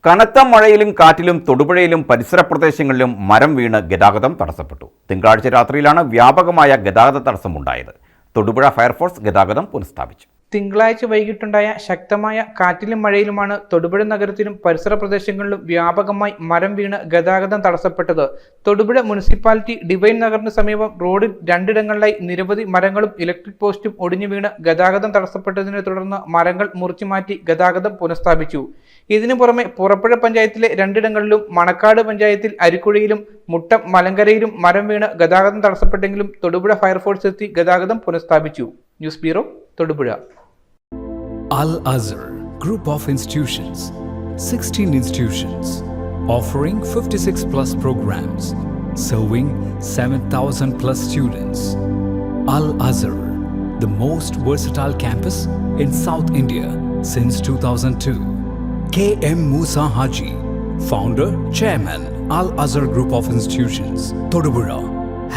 കനത്ത മഴയിലും കാറ്റിലും തൊടുപുഴയിലും പരിസര പ്രദേശങ്ങളിലും മരം വീണ് ഗതാഗതം തടസ്സപ്പെട്ടു. തിങ്കളാഴ്ച രാത്രിയിലാണ് വ്യാപകമായ ഗതാഗത തടസ്സമുണ്ടായത്. തൊടുപുഴ ഫയർഫോഴ്സ് ഗതാഗതം പുനഃസ്ഥാപിച്ചു. തിങ്കളാഴ്ച വൈകിട്ടുണ്ടായ ശക്തമായ കാറ്റിലും മഴയിലുമാണ് തൊടുപുഴ നഗരത്തിലും പരിസര പ്രദേശങ്ങളിലും വ്യാപകമായി മരം വീണ് ഗതാഗതം തടസ്സപ്പെട്ടത്. തൊടുപുഴ മുനിസിപ്പാലിറ്റി ഡിവൈൻ നഗറിന് സമീപം റോഡിൽ രണ്ടിടങ്ങളിലായി നിരവധി മരങ്ങളും ഇലക്ട്രിക് പോസ്റ്റും ഒടിഞ്ഞു വീണ് ഗതാഗതം തടസ്സപ്പെട്ടതിനെ തുടർന്ന് മരങ്ങൾ മുറിച്ചു മാറ്റി ഗതാഗതം പുനഃസ്ഥാപിച്ചു. ഇതിനു പുറമെ പുറപ്പുഴ പഞ്ചായത്തിലെ രണ്ടിടങ്ങളിലും മണക്കാട് പഞ്ചായത്തിൽ അരിക്കുഴയിലും മുട്ടം മലങ്കരയിലും മരം വീണ് ഗതാഗതം തടസ്സപ്പെട്ടെങ്കിലും തൊടുപുഴ ഫയർഫോഴ്സ് എത്തി ഗതാഗതം പുനഃസ്ഥാപിച്ചു. News bureau, Thodupuzha. Al-Azhar Group of Institutions, 16 institutions, offering 56 plus programs, serving 7,000 plus students. Al-Azhar, the most versatile campus in South India since 2002. K.M. Musa Haji, founder, chairman, Al-Azhar Group of Institutions, Todupuzha,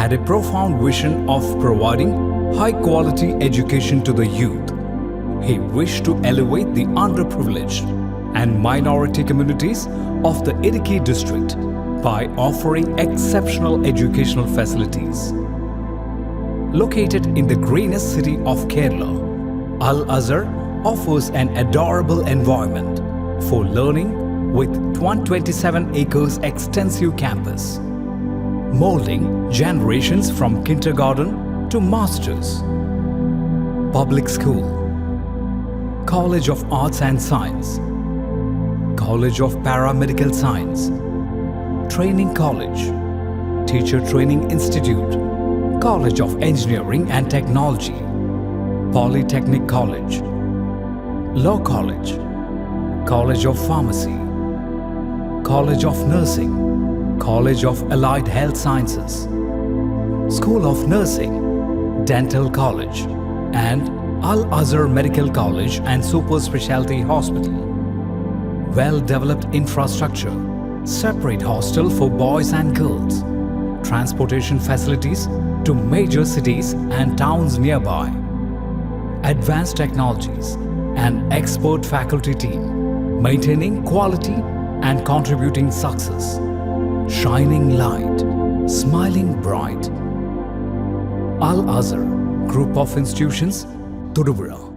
had a profound vision of providing high-quality education to the youth. He wished to elevate the underprivileged and minority communities of the Idukki district by offering exceptional educational facilities. Located in the greenest city of Kerala, Al-Azhar offers an adorable environment for learning with 127 acres extensive campus, molding generations from kindergarten to masters. Public school, College of Arts and Science, College of Paramedical Science, Training College, Teacher Training Institute, College of Engineering and Technology, Polytechnic College, Law College, College of Pharmacy, College of Nursing, College of Allied Health Sciences, School of Nursing, Dental College, and Al-Azhar Medical College and Super Specialty Hospital. Well-developed infrastructure, separate hostel for boys and girls, transportation facilities to major cities and towns nearby, advanced technologies, and expert faculty team, maintaining quality and contributing success. Shining light, smiling bright. Al-Azhar Group of Institutions, Todupuzha.